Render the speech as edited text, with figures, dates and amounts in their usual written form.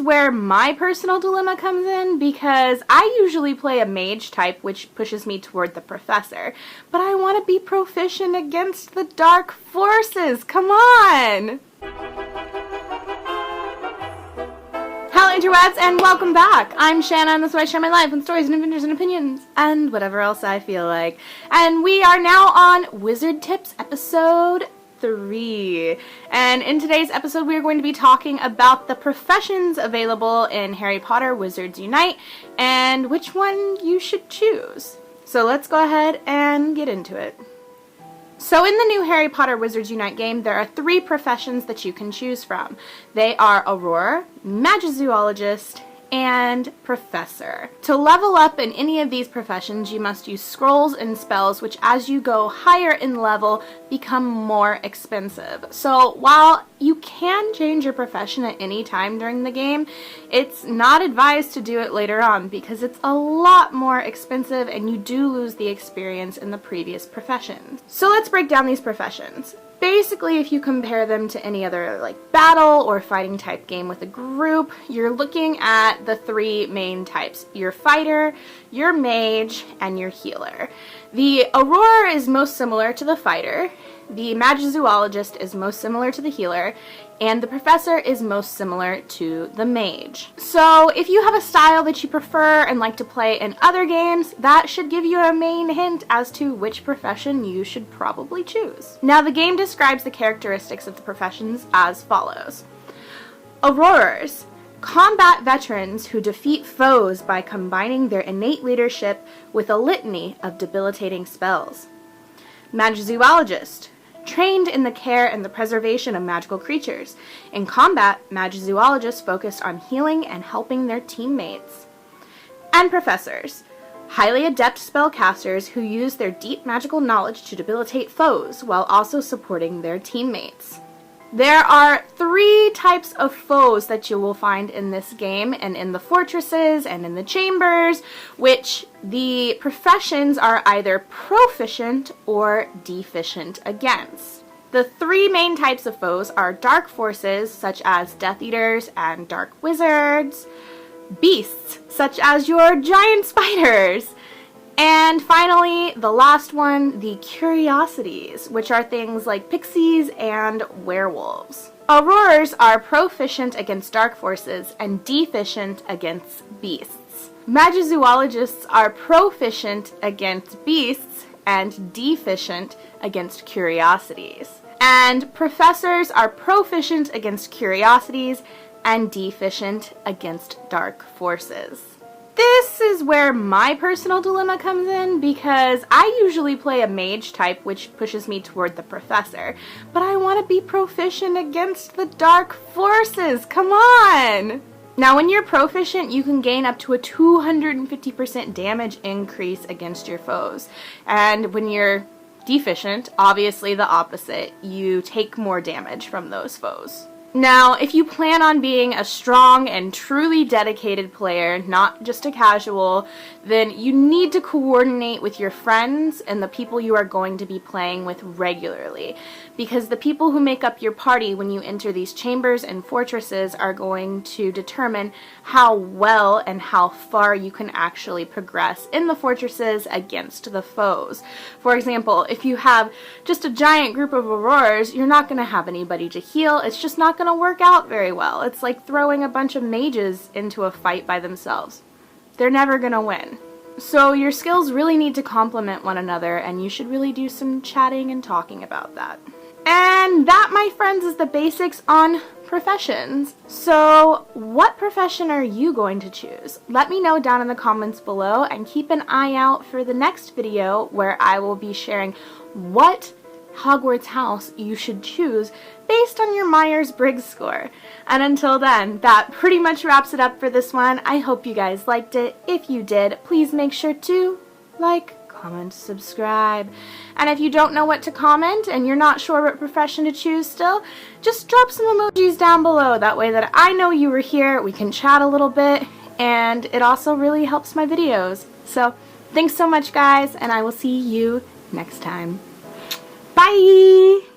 where my personal dilemma comes in, because I usually play a mage type, which pushes me toward the professor, but I want to be proficient against the dark forces. Come on! Hello interwebs, and welcome back! I'm Shana, and this is where I share my life and stories and adventures and opinions and whatever else I feel like. And we are now on Wizard Tips episode 3. And in today's episode we are going to be talking about the professions available in Harry Potter Wizards Unite and which one you should choose. So let's go ahead and get into it. So in the new Harry Potter Wizards Unite game, there are 3 professions that you can choose from. They are Auror, Magizoologist, and Professor. To level up in any of these professions, you must use scrolls and spells, which as you go higher in level, become more expensive. So while you can change your profession at any time during the game, it's not advised to do it later on because it's a lot more expensive and you do lose the experience in the previous professions. So let's break down these professions. Basically, if you compare them to any other like battle or fighting type game with a group, you're looking at the 3 main types: your fighter, your mage, and your healer. The Auror is most similar to the fighter, the Magizoologist is most similar to the healer, and the Professor is most similar to the mage. So if you have a style that you prefer and like to play in other games, that should give you a main hint as to which profession you should probably choose. Now the game describes the characteristics of the professions as follows. Aurorers. Combat veterans who defeat foes by combining their innate leadership with a litany of debilitating spells. Magizoologist. Trained in the care and the preservation of magical creatures. In combat, Magizoologists focus on healing and helping their teammates. And Professors. Highly adept spellcasters who use their deep magical knowledge to debilitate foes while also supporting their teammates. There are 3 types of foes that you will find in this game and in the fortresses and in the chambers, which the professions are either proficient or deficient against. The 3 main types of foes are dark forces such as Death Eaters and dark wizards, beasts such as your giant spiders, and finally, the last one, the curiosities, which are things like pixies and werewolves. Aurorers are proficient against dark forces and deficient against beasts. Magizoologists are proficient against beasts and deficient against curiosities. And professors are proficient against curiosities and deficient against dark forces. This is where my personal dilemma comes in because I usually play a mage type, which pushes me toward the professor, but I want to be proficient against the dark forces. Come on! Now when you're proficient, you can gain up to a 250% damage increase against your foes. And when you're deficient, obviously the opposite, you take more damage from those foes. Now, if you plan on being a strong and truly dedicated player, not just a casual, then you need to coordinate with your friends and the people you are going to be playing with regularly. Because the people who make up your party when you enter these chambers and fortresses are going to determine how well and how far you can actually progress in the fortresses against the foes. For example, if you have just a giant group of Aurorers, you're not going to have anybody to heal. It's just not going to work out very well. It's like throwing a bunch of mages into a fight by themselves. They're never going to win. So your skills really need to complement one another, and you should really do some chatting and talking about that. And that, my friends, is the basics on professions. So what profession are you going to choose? Let me know down in the comments below, and keep an eye out for the next video where I will be sharing what Hogwarts house you should choose based on your Myers-Briggs score. And until then, that pretty much wraps it up for this one. I hope you guys liked it. If you did, please make sure to like, comment, subscribe. And if you don't know what to comment and you're not sure what profession to choose still, just drop some emojis down below. That way that I know you were here, we can chat a little bit, and it also really helps my videos. So thanks so much guys, and I will see you next time. Bye!